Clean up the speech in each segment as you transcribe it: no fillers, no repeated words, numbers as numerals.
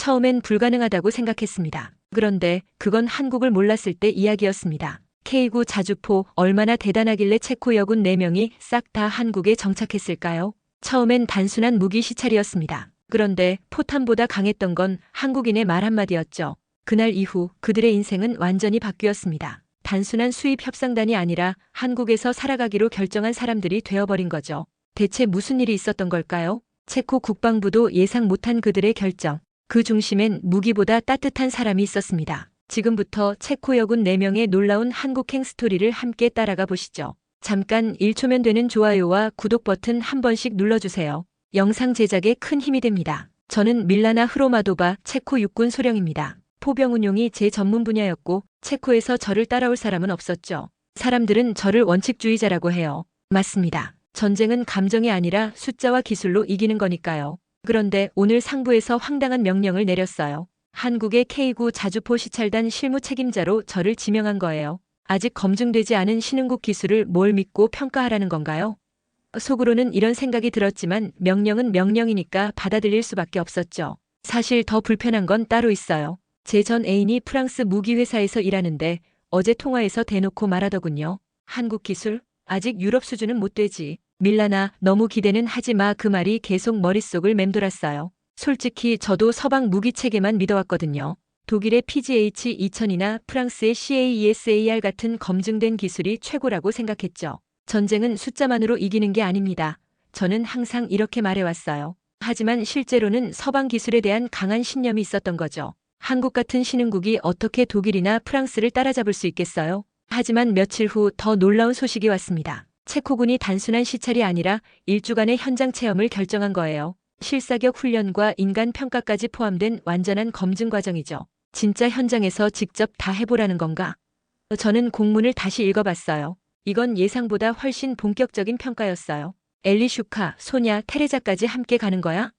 처음엔 불가능하다고 생각했습니다. 그런데 그건 한국을 몰랐을 때 이야기였습니다. K9 자주포 얼마나 대단하길래 체코 여군 4명이 싹 다 한국에 정착했을까요? 처음엔 단순한 무기 시찰이었습니다. 그런데 포탄보다 강했던 건 한국인의 말 한마디였죠. 그날 이후 그들의 인생은 완전히 바뀌었습니다. 단순한 수입 협상단이 아니라 한국에서 살아가기로 결정한 사람들이 되어버린 거죠. 대체 무슨 일이 있었던 걸까요? 체코 국방부도 예상 못한 그들의 결정. 그 중심엔 무기보다 따뜻한 사람이 있었습니다. 지금부터 체코 여군 4명의 놀라운 한국행 스토리를 함께 따라가 보시죠. 잠깐 1초면 되는 좋아요와 구독 버튼 한 번씩 눌러주세요. 영상 제작에 큰 힘이 됩니다. 저는 밀라나 흐로마도바 체코 육군 소령입니다. 포병 운용이 제 전문 분야였고 체코에서 저를 따라올 사람은 없었죠. 사람들은 저를 원칙주의자라고 해요. 맞습니다. 전쟁은 감정이 아니라 숫자와 기술로 이기는 거니까요. 그런데 오늘 상부에서 황당한 명령을 내렸어요. 한국의 K9 자주포 시찰단 실무 책임자로 저를 지명한 거예요. 아직 검증되지 않은 신흥국 기술을 뭘 믿고 평가하라는 건가요? 속으로는 이런 생각이 들었지만 명령은 명령이니까 받아들일 수밖에 없었죠. 사실 더 불편한 건 따로 있어요. 제 전 애인이 프랑스 무기회사에서 일하는데 어제 통화에서 대놓고 말하더군요. 한국 기술? 아직 유럽 수준은 못 되지. 밀라나, 너무 기대는 하지 마. 그 말이 계속 머릿속을 맴돌았어요. 솔직히 저도 서방 무기 체계만 믿어왔거든요. 독일의 PGH-2000이나 프랑스의 CAESAR 같은 검증된 기술이 최고라고 생각했죠. 전쟁은 숫자만으로 이기는 게 아닙니다. 저는 항상 이렇게 말해왔어요. 하지만 실제로는 서방 기술에 대한 강한 신념이 있었던 거죠. 한국 같은 신흥국이 어떻게 독일이나 프랑스를 따라잡을 수 있겠어요? 하지만 며칠 후 더 놀라운 소식이 왔습니다. 체코군이 단순한 시찰이 아니라 일주간의 현장 체험을 결정한 거예요. 실사격 훈련과 인간 평가까지 포함된 완전한 검증 과정이죠. 진짜 현장에서 직접 다 해보라는 건가? 저는 공문을 다시 읽어봤어요. 이건 예상보다 훨씬 본격적인 평가였어요. 엘리 슈카, 소냐, 테레자까지 함께 가는 거야?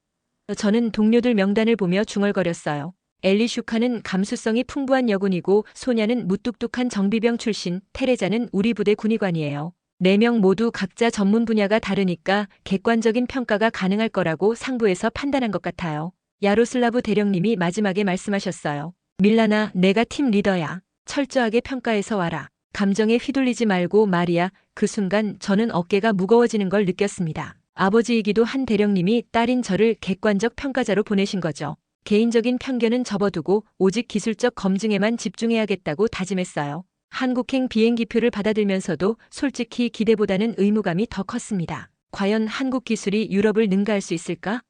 저는 동료들 명단을 보며 중얼거렸어요. 엘리 슈카는 감수성이 풍부한 여군이고 소냐는 무뚝뚝한 정비병 출신, 테레자는 우리 부대 군의관이에요. 4명 모두 각자 전문 분야가 다르니까 객관적인 평가가 가능할 거라고 상부에서 판단한 것 같아요. 야로슬라브 대령님이 마지막에 말씀하셨어요. 밀라나, 내가 팀 리더야. 철저하게 평가해서 와라. 감정에 휘둘리지 말고 말이야. 그 순간 저는 어깨가 무거워지는 걸 느꼈습니다. 아버지이기도 한 대령님이 딸인 저를 객관적 평가자로 보내신 거죠. 개인적인 편견은 접어두고 오직 기술적 검증에만 집중해야겠다고 다짐했어요. 한국행 비행기표를 받아들면서도 솔직히 기대보다는 의무감이 더 컸습니다. 과연 한국 기술이 유럽을 능가할 수 있을까?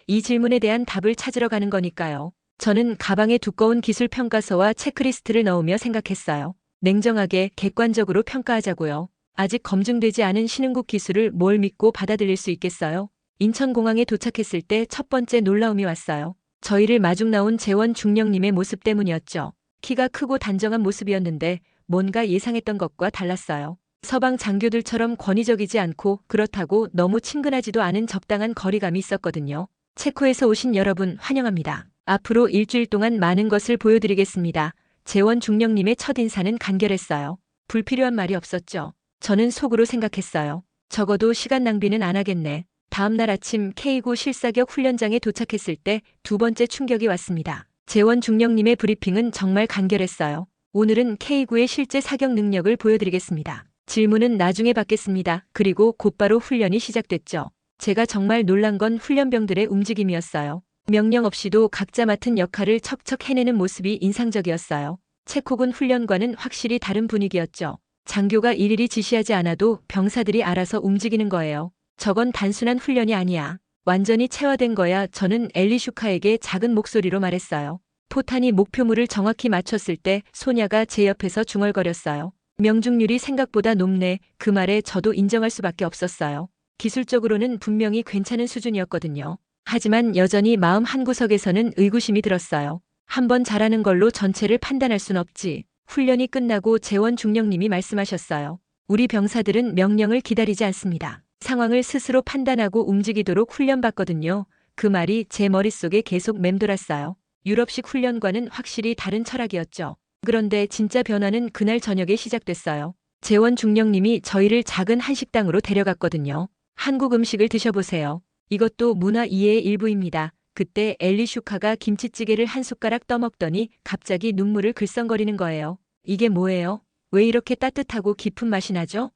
이 질문에 대한 답을 찾으러 가는 거니까요. 저는 가방에 두꺼운 기술 평가서와 체크리스트를 넣으며 생각했어요. 냉정하게 객관적으로 평가하자고요. 아직 검증되지 않은 신흥국 기술을 뭘 믿고 받아들일 수 있겠어요? 인천공항에 도착했을 때 첫 번째 놀라움이 왔어요. 저희를 마중 나온 재원 중령님의 모습 때문이었죠. 키가 크고 단정한 모습이었는데 뭔가 예상했던 것과 달랐어요. 서방 장교들처럼 권위적이지 않고 그렇다고 너무 친근하지도 않은 적당한 거리감이 있었거든요. 체코에서 오신 여러분 환영합니다. 앞으로 일주일 동안 많은 것을 보여드리겠습니다. 재원 중령님의 첫인사는 간결했어요. 불필요한 말이 없었죠. 저는 속으로 생각했어요. 적어도 시간 낭비는 안 하겠네. 다음 날 아침 K9 실사격 훈련장에 도착했을 때 두 번째 충격이 왔습니다. 재원 중령님의 브리핑은 정말 간결했어요. 오늘은 K9의 실제 사격 능력을 보여드리겠습니다. 질문은 나중에 받겠습니다. 그리고 곧바로 훈련이 시작됐죠. 제가 정말 놀란 건 훈련병들의 움직임이었어요. 명령 없이도 각자 맡은 역할을 척척 해내는 모습이 인상적이었어요. 체코군 훈련과는 확실히 다른 분위기였죠. 장교가 일일이 지시하지 않아도 병사들이 알아서 움직이는 거예요. 저건 단순한 훈련이 아니야. 완전히 체화된 거야. 저는 엘리 슈카에게 작은 목소리로 말했어요. 포탄이 목표물을 정확히 맞췄을 때 소냐가 제 옆에서 중얼거렸어요. 명중률이 생각보다 높네. 그 말에 저도 인정할 수밖에 없었어요. 기술적으로는 분명히 괜찮은 수준이었거든요. 하지만 여전히 마음 한구석에서는 의구심이 들었어요. 한번 잘하는 걸로 전체를 판단할 순 없지. 훈련이 끝나고 재원 중령님이 말씀하셨어요. 우리 병사들은 명령을 기다리지 않습니다. 상황을 스스로 판단하고 움직이도록 훈련받거든요. 그 말이 제 머릿속에 계속 맴돌았어요. 유럽식 훈련과는 확실히 다른 철학이었죠. 그런데 진짜 변화는 그날 저녁에 시작됐어요. 재원 중령님이 저희를 작은 한식당으로 데려갔거든요. 한국 음식을 드셔보세요. 이것도 문화 이해의 일부입니다. 그때 엘리슈카가 김치찌개를 한 숟가락 떠먹더니 갑자기 눈물을 글썽거리는 거예요. 이게 뭐예요? 왜 이렇게 따뜻하고 깊은 맛이 나죠?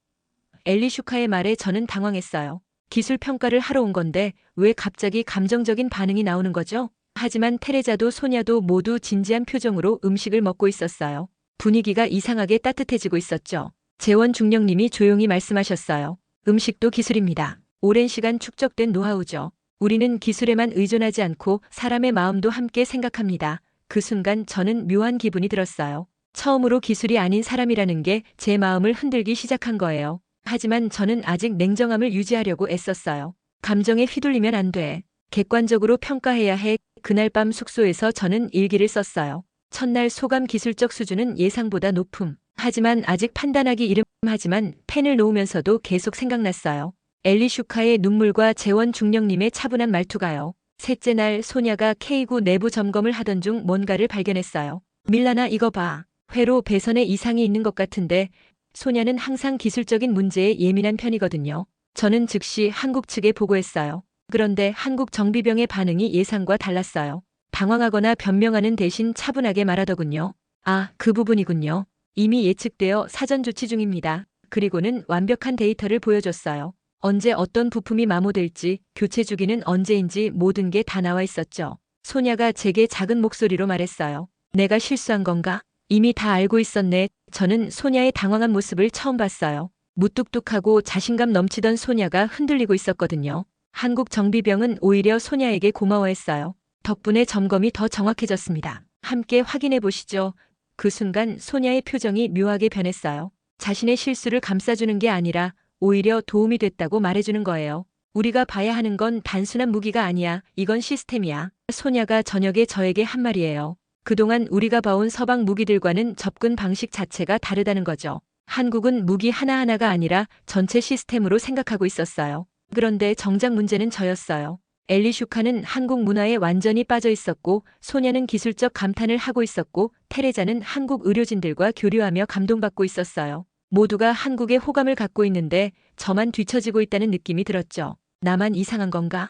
엘리슈카의 말에 저는 당황했어요. 기술 평가를 하러 온 건데 왜 갑자기 감정적인 반응이 나오는 거죠? 하지만 테레자도 소냐도 모두 진지한 표정으로 음식을 먹고 있었어요. 분위기가 이상하게 따뜻해지고 있었죠. 재원 중령님이 조용히 말씀하셨어요. 음식도 기술입니다. 오랜 시간 축적된 노하우죠. 우리는 기술에만 의존하지 않고 사람의 마음도 함께 생각합니다. 그 순간 저는 묘한 기분이 들었어요. 처음으로 기술이 아닌 사람이라는 게 제 마음을 흔들기 시작한 거예요. 하지만 저는 아직 냉정함을 유지하려고 애썼어요. 감정에 휘둘리면 안 돼. 객관적으로 평가해야 해. 그날 밤 숙소에서 저는 일기를 썼어요. 첫날 소감 기술적 수준은 예상보다 높음. 하지만 아직 판단하기 이름. 하지만 펜을 놓으면서도 계속 생각났어요. 엘리슈카의 눈물과 재원 중령님의 차분한 말투가요. 셋째 날 소냐가 K구 내부 점검을 하던 중 뭔가를 발견했어요. 밀라나 이거 봐. 회로 배선에 이상이 있는 것 같은데. 소냐는 항상 기술적인 문제에 예민한 편이거든요. 저는 즉시 한국 측에 보고했어요. 그런데 한국 정비병의 반응이 예상과 달랐어요. 당황하거나 변명하는 대신 차분하게 말하더군요. 아, 그 부분이군요. 이미 예측되어 사전 조치 중입니다. 그리고는 완벽한 데이터를 보여줬어요. 언제 어떤 부품이 마모될지, 교체 주기는 언제인지 모든 게 다 나와 있었죠. 소냐가 제게 작은 목소리로 말했어요. 내가 실수한 건가? 이미 다 알고 있었네. 저는 소냐의 당황한 모습을 처음 봤어요. 무뚝뚝하고 자신감 넘치던 소냐가 흔들리고 있었거든요. 한국 정비병은 오히려 소냐에게 고마워했어요. 덕분에 점검이 더 정확해졌습니다. 함께 확인해 보시죠. 그 순간 소냐의 표정이 묘하게 변했어요. 자신의 실수를 감싸주는 게 아니라 오히려 도움이 됐다고 말해주는 거예요. 우리가 봐야 하는 건 단순한 무기가 아니야. 이건 시스템이야. 소냐가 저녁에 저에게 한 말이에요. 그동안 우리가 봐온 서방 무기들과는 접근 방식 자체가 다르다는 거죠. 한국은 무기 하나하나가 아니라 전체 시스템으로 생각하고 있었어요. 그런데 정작 문제는 저였어요. 엘리슈카는 한국 문화에 완전히 빠져 있었고, 소냐는 기술적 감탄을 하고 있었고, 테레자는 한국 의료진들과 교류하며 감동받고 있었어요. 모두가 한국에 호감을 갖고 있는데 저만 뒤처지고 있다는 느낌이 들었죠. 나만 이상한 건가?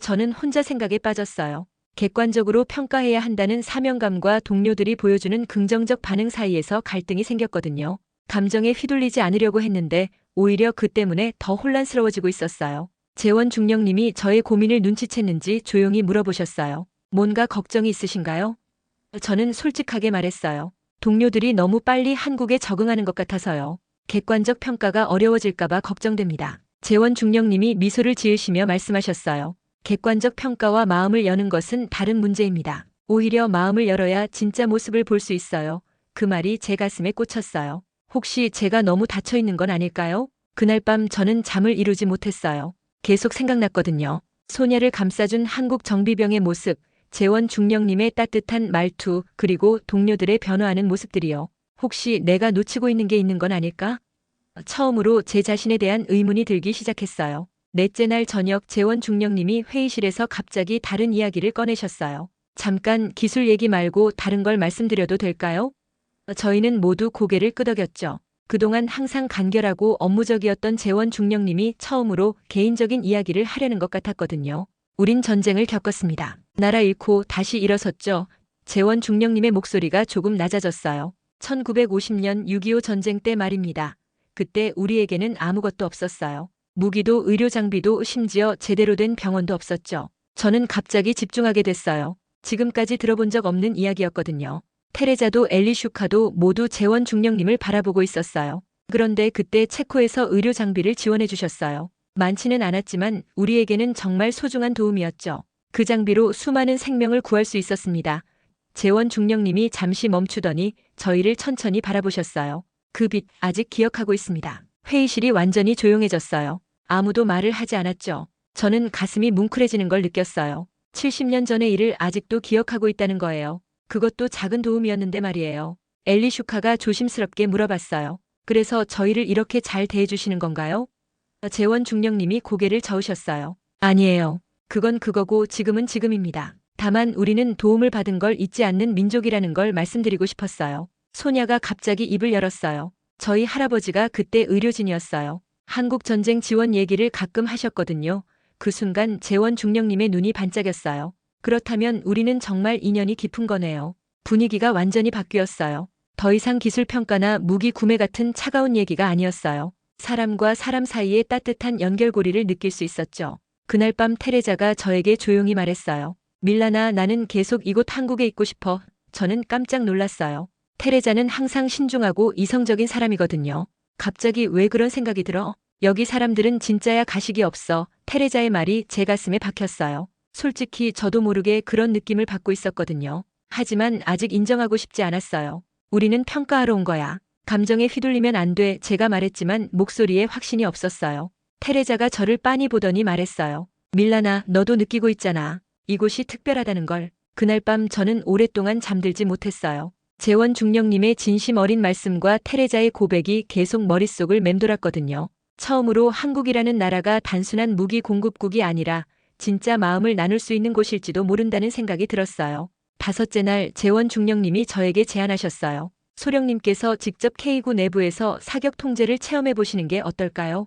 저는 혼자 생각에 빠졌어요. 객관적으로 평가해야 한다는 사명감과 동료들이 보여주는 긍정적 반응 사이에서 갈등이 생겼거든요. 감정에 휘둘리지 않으려고 했는데 오히려 그 때문에 더 혼란스러워지고 있었어요. 재원 중령님이 저의 고민을 눈치챘는지 조용히 물어보셨어요. 뭔가 걱정이 있으신가요? 저는 솔직하게 말했어요. 동료들이 너무 빨리 한국에 적응하는 것 같아서요. 객관적 평가가 어려워질까봐 걱정됩니다. 재원 중령님이 미소를 지으시며 말씀하셨어요. 객관적 평가와 마음을 여는 것은 다른 문제입니다. 오히려 마음을 열어야 진짜 모습을 볼 수 있어요. 그 말이 제 가슴에 꽂혔어요. 혹시 제가 너무 닫혀 있는 건 아닐까요? 그날 밤 저는 잠을 이루지 못했어요. 계속 생각났거든요. 소냐를 감싸준 한국 정비병의 모습, 재원 중령님의 따뜻한 말투, 그리고 동료들의 변화하는 모습들이요. 혹시 내가 놓치고 있는 게 있는 건 아닐까? 처음으로 제 자신에 대한 의문이 들기 시작했어요. 넷째 날 저녁 재원 중령님이 회의실에서 갑자기 다른 이야기를 꺼내셨어요. 잠깐 기술 얘기 말고 다른 걸 말씀드려도 될까요? 저희는 모두 고개를 끄덕였죠. 그동안 항상 간결하고 업무적이었던 재원 중령님이 처음으로 개인적인 이야기를 하려는 것 같았거든요. 우린 전쟁을 겪었습니다. 나라 잃고 다시 일어섰죠. 재원 중령님의 목소리가 조금 낮아졌어요. 1950년 6.25 전쟁 때 말입니다. 그때 우리에게는 아무것도 없었어요. 무기도 의료 장비도 심지어 제대로 된 병원도 없었죠. 저는 갑자기 집중하게 됐어요. 지금까지 들어본 적 없는 이야기였거든요. 테레자도 엘리슈카도 모두 재원 중령님을 바라보고 있었어요. 그런데 그때 체코에서 의료 장비를 지원해 주셨어요. 많지는 않았지만 우리에게는 정말 소중한 도움이었죠. 그 장비로 수많은 생명을 구할 수 있었습니다. 재원 중령님이 잠시 멈추더니 저희를 천천히 바라보셨어요. 그 빛 아직 기억하고 있습니다. 회의실이 완전히 조용해졌어요. 아무도 말을 하지 않았죠. 저는 가슴이 뭉클해지는 걸 느꼈어요. 70년 전의 일을 아직도 기억하고 있다는 거예요. 그것도 작은 도움이었는데 말이에요. 엘리슈카가 조심스럽게 물어봤어요. 그래서 저희를 이렇게 잘 대해주시는 건가요? 재원 중령님이 고개를 저으셨어요. 아니에요. 그건 그거고 지금은 지금입니다. 다만 우리는 도움을 받은 걸 잊지 않는 민족이라는 걸 말씀드리고 싶었어요. 소냐가 갑자기 입을 열었어요. 저희 할아버지가 그때 의료진이었어요. 한국 전쟁 지원 얘기를 가끔 하셨거든요. 그 순간 재원 중령님의 눈이 반짝였어요. 그렇다면 우리는 정말 인연이 깊은 거네요. 분위기가 완전히 바뀌었어요. 더 이상 기술 평가나 무기 구매 같은 차가운 얘기가 아니었어요. 사람과 사람 사이의 따뜻한 연결고리를 느낄 수 있었죠. 그날 밤 테레자가 저에게 조용히 말했어요. 밀라나, 나는 계속 이곳 한국에 있고 싶어. 저는 깜짝 놀랐어요. 테레자는 항상 신중하고 이성적인 사람이거든요. 갑자기 왜 그런 생각이 들어? 여기 사람들은 진짜야 가식이 없어. 테레자의 말이 제 가슴에 박혔어요. 솔직히 저도 모르게 그런 느낌을 받고 있었거든요. 하지만 아직 인정하고 싶지 않았어요. 우리는 평가하러 온 거야. 감정에 휘둘리면 안 돼. 제가 말했지만 목소리에 확신이 없었어요. 테레자가 저를 빤히 보더니 말했어요. 밀라나, 너도 느끼고 있잖아. 이곳이 특별하다는 걸. 그날 밤 저는 오랫동안 잠들지 못했어요. 재원 중령님의 진심 어린 말씀과 테레자의 고백이 계속 머릿속을 맴돌았거든요. 처음으로 한국이라는 나라가 단순한 무기 공급국이 아니라 진짜 마음을 나눌 수 있는 곳일지도 모른다는 생각이 들었어요. 5째 날 재원 중령님이 저에게 제안하셨어요. 소령님께서 직접 K구 내부에서 사격 통제를 체험해 보시는 게 어떨까요?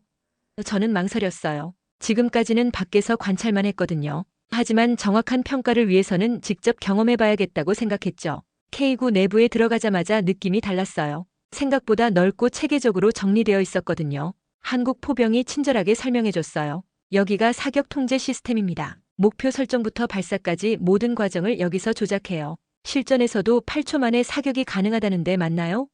저는 망설였어요. 지금까지는 밖에서 관찰만 했거든요. 하지만 정확한 평가를 위해서는 직접 경험해 봐야겠다고 생각했죠. K구 내부에 들어가자마자 느낌이 달랐어요. 생각보다 넓고 체계적으로 정리되어 있었거든요. 한국 포병이 친절하게 설명해줬어요. 여기가 사격 통제 시스템입니다. 목표 설정부터 발사까지 모든 과정을 여기서 조작해요. 실전에서도 8초 만에 사격이 가능하다는데 맞나요?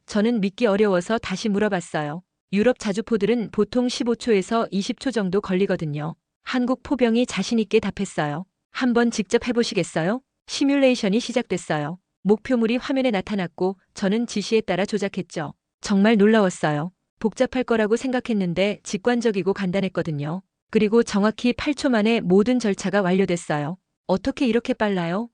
저는 믿기 어려워서 다시 물어봤어요. 유럽 자주포들은 보통 15초에서 20초 정도 걸리거든요. 한국 포병이 자신 있게 답했어요. 한번 직접 해보시겠어요? 시뮬레이션이 시작됐어요. 목표물이 화면에 나타났고 저는 지시에 따라 조작했죠. 정말 놀라웠어요. 복잡할 거라고 생각했는데 직관적이고 간단했거든요. 그리고 정확히 8초 만에 모든 절차가 완료됐어요. 어떻게 이렇게 빨라요?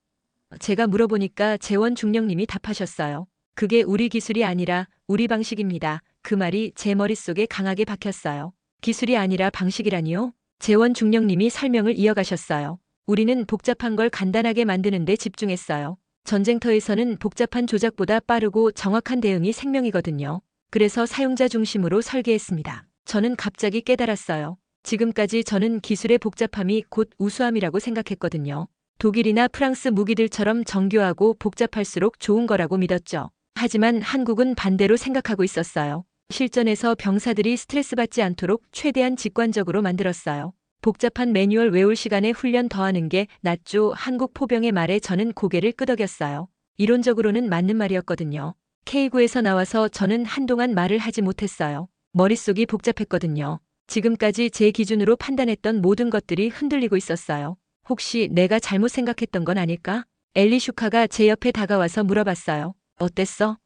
제가 물어보니까 재원 중령님이 답하셨어요. 그게 우리 기술이 아니라 우리 방식입니다. 그 말이 제 머릿속에 강하게 박혔어요. 기술이 아니라 방식이라니요? 재원 중령님이 설명을 이어가셨어요. 우리는 복잡한 걸 간단하게 만드는 데 집중했어요. 전쟁터에서는 복잡한 조작보다 빠르고 정확한 대응이 생명이거든요. 그래서 사용자 중심으로 설계했습니다. 저는 갑자기 깨달았어요. 지금까지 저는 기술의 복잡함이 곧 우수함이라고 생각했거든요. 독일이나 프랑스 무기들처럼 정교하고 복잡할수록 좋은 거라고 믿었죠. 하지만 한국은 반대로 생각하고 있었어요. 실전에서 병사들이 스트레스 받지 않도록 최대한 직관적으로 만들었어요. 복잡한 매뉴얼 외울 시간에 훈련 더하는 게 낫죠. 한국 포병의 말에 저는 고개를 끄덕였어요. 이론적으로는 맞는 말이었거든요. K구에서 나와서 저는 한동안 말을 하지 못했어요. 머릿속이 복잡했거든요. 지금까지 제 기준으로 판단했던 모든 것들이 흔들리고 있었어요. 혹시 내가 잘못 생각했던 건 아닐까? 엘리 슈카가 제 옆에 다가와서 물어봤어요. 어땠어?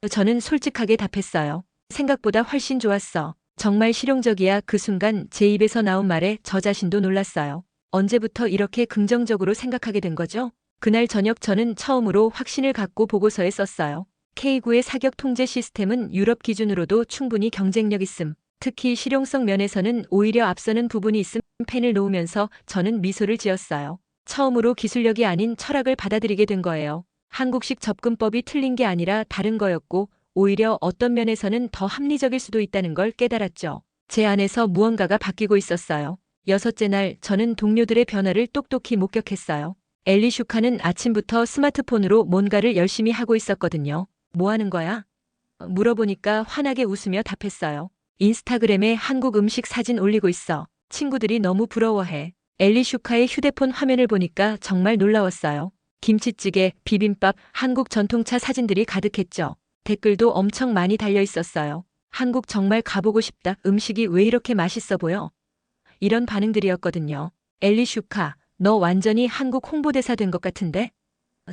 저는 솔직하게 답했어요. 생각보다 훨씬 좋았어. 정말 실용적이야. 그 순간 제 입에서 나온 말에 저 자신도 놀랐어요. 언제부터 이렇게 긍정적으로 생각하게 된 거죠? 그날 저녁 저는 처음으로 확신을 갖고 보고서에 썼어요. K구의 사격 통제 시스템은 유럽 기준으로도 충분히 경쟁력 있음. 특히 실용성 면에서는 오히려 앞서는 부분이 있음. 펜을 놓으면서 저는 미소를 지었어요. 처음으로 기술력이 아닌 철학을 받아들이게 된 거예요. 한국식 접근법이 틀린 게 아니라 다른 거였고 오히려 어떤 면에서는 더 합리적일 수도 있다는 걸 깨달았죠. 제 안에서 무언가가 바뀌고 있었어요. 6째 날 저는 동료들의 변화를 똑똑히 목격했어요. 엘리 슈카는 아침부터 스마트폰으로 뭔가를 열심히 하고 있었거든요. 뭐 하는 거야? 물어보니까 환하게 웃으며 답했어요. 인스타그램에 한국 음식 사진 올리고 있어. 친구들이 너무 부러워해. 엘리 슈카의 휴대폰 화면을 보니까 정말 놀라웠어요. 김치찌개, 비빔밥, 한국 전통차 사진들이 가득했죠. 댓글도 엄청 많이 달려 있었어요. 한국 정말 가보고 싶다. 음식이 왜 이렇게 맛있어 보여? 이런 반응들이었거든요. 엘리 슈카, 너 완전히 한국 홍보대사 된 것 같은데?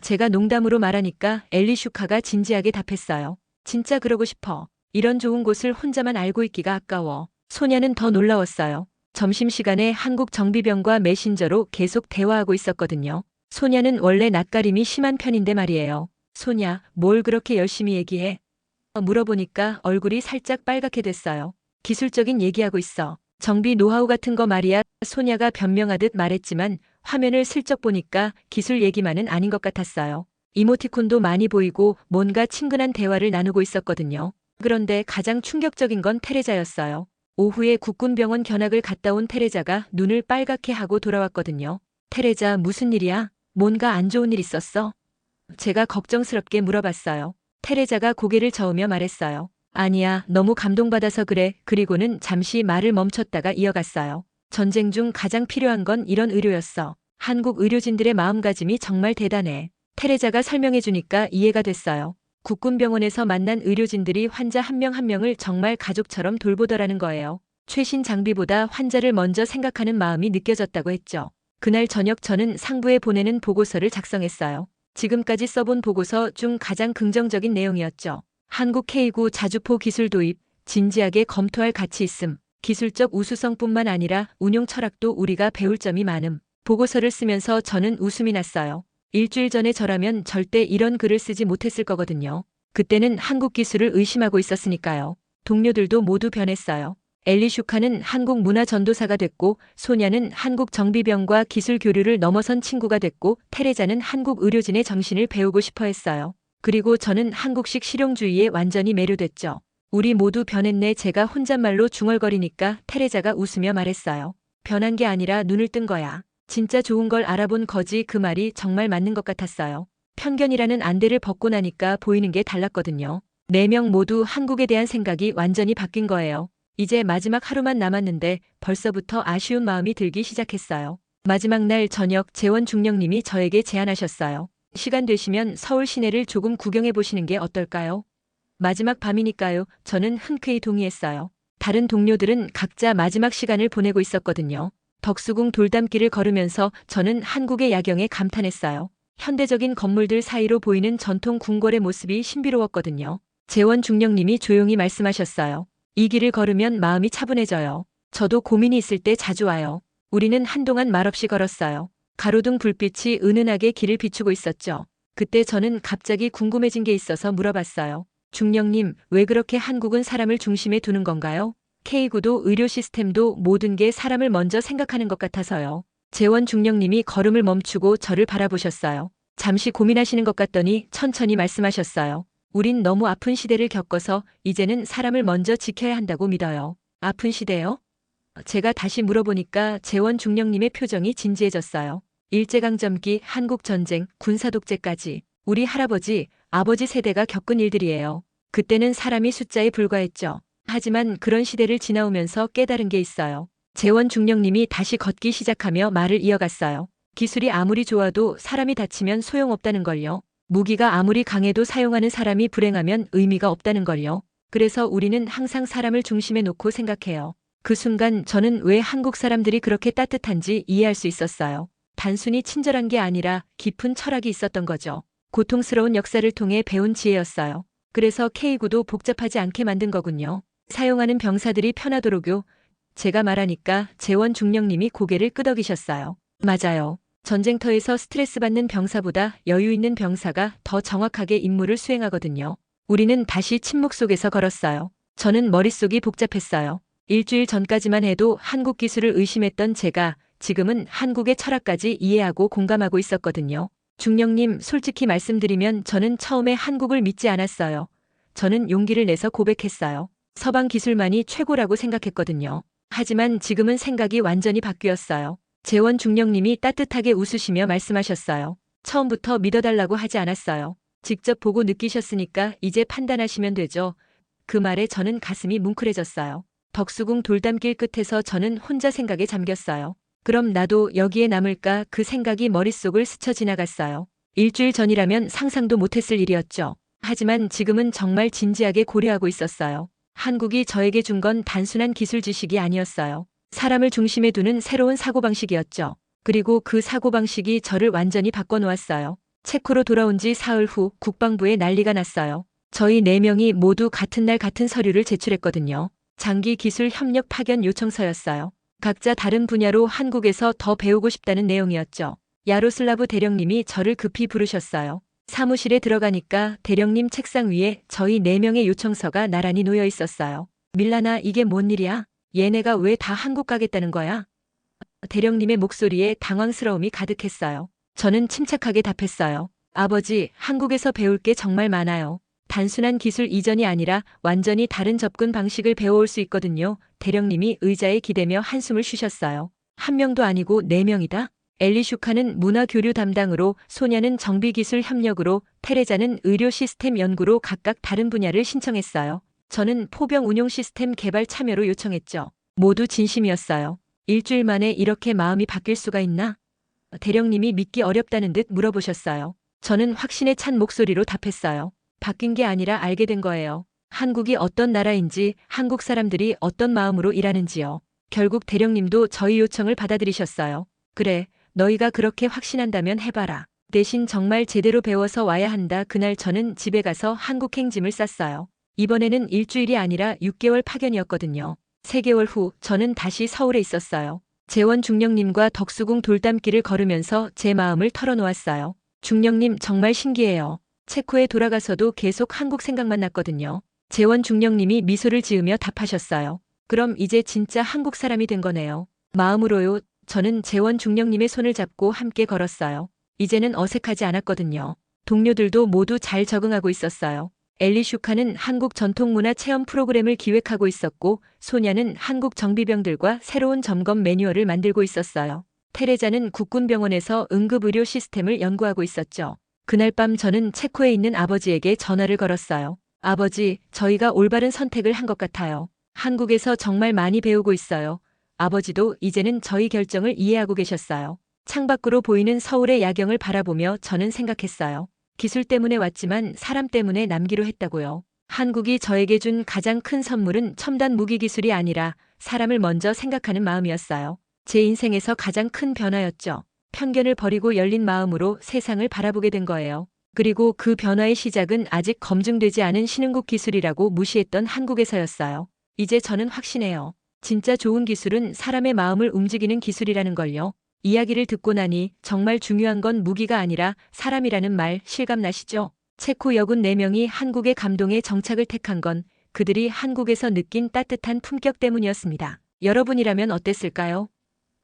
제가 농담으로 말하니까 엘리 슈카가 진지하게 답했어요. 진짜 그러고 싶어. 이런 좋은 곳을 혼자만 알고 있기가 아까워. 소냐는 더 놀라웠어요. 점심시간에 한국 정비병과 메신저로 계속 대화하고 있었거든요. 소냐는 원래 낯가림이 심한 편인데 말이에요. 소냐, 뭘 그렇게 열심히 얘기해? 물어보니까 얼굴이 살짝 빨갛게 됐어요. 기술적인 얘기하고 있어. 정비 노하우 같은 거 말이야. 소냐가 변명하듯 말했지만 화면을 슬쩍 보니까 기술 얘기만은 아닌 것 같았어요. 이모티콘도 많이 보이고 뭔가 친근한 대화를 나누고 있었거든요. 그런데 가장 충격적인 건 테레자였어요. 오후에 국군병원 견학을 갔다 온 테레자가 눈을 빨갛게 하고 돌아왔거든요. 테레자, 무슨 일이야? 뭔가 안 좋은 일 있었어? 제가 걱정스럽게 물어봤어요. 테레자가 고개를 저으며 말했어요. 아니야, 너무 감동받아서 그래. 그리고는 잠시 말을 멈췄다가 이어갔어요. 전쟁 중 가장 필요한 건 이런 의료였어. 한국 의료진들의 마음가짐이 정말 대단해. 테레자가 설명해 주니까 이해가 됐어요. 국군병원에서 만난 의료진들이 환자 한 명 한 명을 정말 가족처럼 돌보더라는 거예요. 최신 장비보다 환자를 먼저 생각하는 마음이 느껴졌다고 했죠. 그날 저녁 저는 상부에 보내는 보고서를 작성했어요. 지금까지 써본 보고서 중 가장 긍정적인 내용이었죠. 한국 K9 자주포 기술 도입, 진지하게 검토할 가치 있음. 기술적 우수성뿐만 아니라 운용 철학도 우리가 배울 점이 많음. 보고서를 쓰면서 저는 웃음이 났어요. 일주일 전에 저라면 절대 이런 글을 쓰지 못했을 거거든요. 그때는 한국 기술을 의심하고 있었으니까요. 동료들도 모두 변했어요. 엘리 슈카는 한국 문화 전도사가 됐고, 소냐는 한국 정비병과 기술 교류를 넘어선 친구가 됐고, 테레자는 한국 의료진의 정신을 배우고 싶어 했어요. 그리고 저는 한국식 실용주의에 완전히 매료됐죠. 우리 모두 변했네. 제가 혼잣말로 중얼거리니까 테레자가 웃으며 말했어요. 변한 게 아니라 눈을 뜬 거야. 진짜 좋은 걸 알아본 거지. 그 말이 정말 맞는 것 같았어요. 편견이라는 안대를 벗고 나니까 보이는 게 달랐거든요. 4명 모두 한국에 대한 생각이 완전히 바뀐 거예요. 이제 마지막 하루만 남았는데 벌써부터 아쉬운 마음이 들기 시작했어요. 마지막 날 저녁 재원 중령님이 저에게 제안하셨어요. 시간 되시면 서울 시내를 조금 구경해 보시는 게 어떨까요? 마지막 밤이니까요. 저는 흔쾌히 동의했어요. 다른 동료들은 각자 마지막 시간을 보내고 있었거든요. 덕수궁 돌담길을 걸으면서 저는 한국의 야경에 감탄했어요. 현대적인 건물들 사이로 보이는 전통 궁궐의 모습이 신비로웠거든요. 재원 중령님이 조용히 말씀하셨어요. 이 길을 걸으면 마음이 차분해져요. 저도 고민이 있을 때 자주 와요. 우리는 한동안 말없이 걸었어요. 가로등 불빛이 은은하게 길을 비추고 있었죠. 그때 저는 갑자기 궁금해진 게 있어서 물어봤어요. 중령님, 왜 그렇게 한국은 사람을 중심에 두는 건가요? K9도 의료 시스템도 모든 게 사람을 먼저 생각하는 것 같아서요. 재원 중령님이 걸음을 멈추고 저를 바라보셨어요. 잠시 고민하시는 것 같더니 천천히 말씀하셨어요. 우린 너무 아픈 시대를 겪어서 이제는 사람을 먼저 지켜야 한다고 믿어요. 아픈 시대요? 제가 다시 물어보니까 재원 중령님의 표정이 진지해졌어요. 일제강점기, 한국전쟁, 군사독재까지 우리 할아버지, 아버지 세대가 겪은 일들이에요. 그때는 사람이 숫자에 불과했죠. 하지만 그런 시대를 지나오면서 깨달은 게 있어요. 재원 중령님이 다시 걷기 시작하며 말을 이어갔어요. 기술이 아무리 좋아도 사람이 다치면 소용없다는 걸요. 무기가 아무리 강해도 사용하는 사람이 불행하면 의미가 없다는 걸요. 그래서 우리는 항상 사람을 중심에 놓고 생각해요. 그 순간 저는 왜 한국 사람들이 그렇게 따뜻한지 이해할 수 있었어요. 단순히 친절한 게 아니라 깊은 철학이 있었던 거죠. 고통스러운 역사를 통해 배운 지혜였어요. 그래서 K9도 복잡하지 않게 만든 거군요. 사용하는 병사들이 편하도록요. 제가 말하니까 재원 중령님이 고개를 끄덕이셨어요. 맞아요. 전쟁터에서 스트레스 받는 병사보다 여유 있는 병사가 더 정확하게 임무를 수행하거든요. 우리는 다시 침묵 속에서 걸었어요. 저는 머릿속이 복잡했어요. 일주일 전까지만 해도 한국 기술을 의심했던 제가 지금은 한국의 철학까지 이해하고 공감하고 있었거든요. 중령님, 솔직히 말씀드리면 저는 처음에 한국을 믿지 않았어요. 저는 용기를 내서 고백했어요. 서방 기술만이 최고라고 생각했거든요. 하지만 지금은 생각이 완전히 바뀌었어요. 재원 중령님이 따뜻하게 웃으시며 말씀하셨어요. 처음부터 믿어달라고 하지 않았어요. 직접 보고 느끼셨으니까 이제 판단하시면 되죠. 그 말에 저는 가슴이 뭉클해졌어요. 덕수궁 돌담길 끝에서 저는 혼자 생각에 잠겼어요. 그럼 나도 여기에 남을까? 그 생각이 머릿속을 스쳐 지나갔어요. 일주일 전이라면 상상도 못했을 일이었죠. 하지만 지금은 정말 진지하게 고려하고 있었어요. 한국이 저에게 준 건 단순한 기술 지식이 아니었어요. 사람을 중심에 두는 새로운 사고방식이었죠. 그리고 그 사고방식이 저를 완전히 바꿔놓았어요. 체코로 돌아온 지 사흘 후 국방부에 난리가 났어요. 저희 4명이 모두 같은 날 같은 서류를 제출했거든요. 장기 기술 협력 파견 요청서였어요. 각자 다른 분야로 한국에서 더 배우고 싶다는 내용이었죠. 야로슬라브 대령님이 저를 급히 부르셨어요. 사무실에 들어가니까 대령님 책상 위에 저희 4명의 요청서가 나란히 놓여 있었어요. 밀라나, 이게 뭔 일이야? 얘네가 왜 다 한국 가겠다는 거야? 대령님의 목소리에 당황스러움이 가득했어요. 저는 침착하게 답했어요. 아버지, 한국에서 배울 게 정말 많아요. 단순한 기술 이전이 아니라 완전히 다른 접근 방식을 배워올 수 있거든요. 대령님이 의자에 기대며 한숨을 쉬셨어요. 한 명도 아니고 4명이다? 엘리슈카는 문화교류 담당으로, 소냐는 정비기술 협력으로, 테레자는 의료 시스템 연구로 각각 다른 분야를 신청했어요. 저는 포병 운용 시스템 개발 참여로 요청했죠. 모두 진심이었어요. 일주일 만에 이렇게 마음이 바뀔 수가 있나? 대령님이 믿기 어렵다는 듯 물어보셨어요. 저는 확신에 찬 목소리로 답했어요. 바뀐 게 아니라 알게 된 거예요. 한국이 어떤 나라인지, 한국 사람들이 어떤 마음으로 일하는지요. 결국 대령님도 저희 요청을 받아들이셨어요. 그래, 너희가 그렇게 확신한다면 해봐라. 대신 정말 제대로 배워서 와야 한다. 그날 저는 집에 가서 한국 행짐을 쌌어요. 이번에는 일주일이 아니라 6개월 파견이었거든요. 3개월 후 저는 다시 서울에 있었어요. 재원 중령님과 덕수궁 돌담길을 걸으면서 제 마음을 털어놓았어요. 중령님 정말 신기해요. 체코에 돌아가서도 계속 한국 생각만 났거든요. 재원 중령님이 미소를 지으며 답하셨어요. 그럼 이제 진짜 한국 사람이 된 거네요. 마음으로요. 저는 재원 중령님의 손을 잡고 함께 걸었어요. 이제는 어색하지 않았거든요. 동료들도 모두 잘 적응하고 있었어요. 엘리슈카는 한국 전통문화 체험 프로그램을 기획하고 있었고, 소냐는 한국 정비병들과 새로운 점검 매뉴얼을 만들고 있었어요. 테레자는 국군병원에서 응급의료 시스템을 연구하고 있었죠. 그날 밤 저는 체코에 있는 아버지에게 전화를 걸었어요. 아버지, 저희가 올바른 선택을 한 것 같아요. 한국에서 정말 많이 배우고 있어요. 아버지도 이제는 저희 결정을 이해하고 계셨어요. 창밖으로 보이는 서울의 야경을 바라보며 저는 생각했어요. 기술 때문에 왔지만 사람 때문에 남기로 했다고요. 한국이 저에게 준 가장 큰 선물은 첨단 무기 기술이 아니라 사람을 먼저 생각하는 마음이었어요. 제 인생에서 가장 큰 변화였죠. 편견을 버리고 열린 마음으로 세상을 바라보게 된 거예요. 그리고 그 변화의 시작은 아직 검증되지 않은 신흥국 기술이라고 무시했던 한국에서였어요. 이제 저는 확신해요. 진짜 좋은 기술은 사람의 마음을 움직이는 기술이라는 걸요. 이야기를 듣고 나니 정말 중요한 건 무기가 아니라 사람이라는 말 실감나시죠? 체코 여군 4명이 한국의 감동에 정착을 택한 건 그들이 한국에서 느낀 따뜻한 품격 때문이었습니다. 여러분이라면 어땠을까요?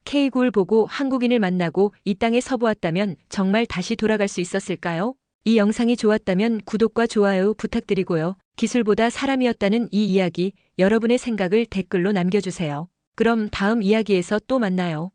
K9를 보고 한국인을 만나고 이 땅에 서보았다면 정말 다시 돌아갈 수 있었을까요? 이 영상이 좋았다면 구독과 좋아요 부탁드리고요. 기술보다 사람이었다는 이 이야기, 여러분의 생각을 댓글로 남겨주세요. 그럼 다음 이야기에서 또 만나요.